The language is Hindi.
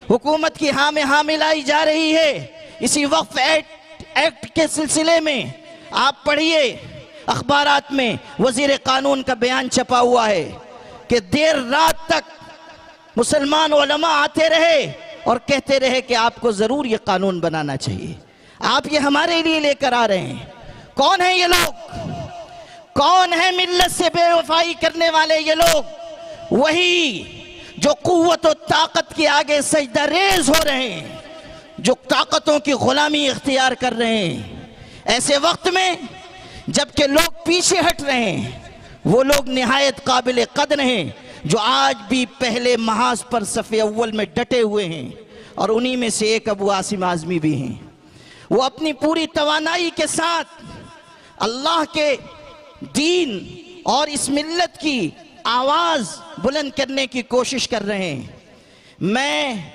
हुकूमत की हाँ में हाँ मिलाई जा रही है। इसी वक्फ एक्ट के सिलसिले में आप पढ़िए अखबारात में, वजीर कानून का बयान छपा हुआ है कि देर रात तक मुसलमान उलमा आते रहे और कहते रहे कि आपको जरूर ये कानून बनाना चाहिए, आप ये हमारे लिए लेकर आ रहे हैं। कौन है ये लोग? कौन है मिल्लत से बेवफाई करने वाले ये लोग? वही जो कुव्वत और ताकत के आगे सजदा रेज हो रहे हैं, जो ताकतों की गुलामी इख्तियार कर रहे हैं। ऐसे वक्त में जबकि लोग पीछे हट रहे हैं, वो लोग निहायत काबिल कदर हैं जो आज भी पहले महाज पर सफ़े अव्वल में डटे हुए हैं, और उन्हीं में से एक अबू आसिम आज़मी भी हैं। वो अपनी पूरी तवानाई के साथ अल्लाह के दीन और इस मिल्लत की आवाज़ बुलंद करने की कोशिश कर रहे हैं। मैं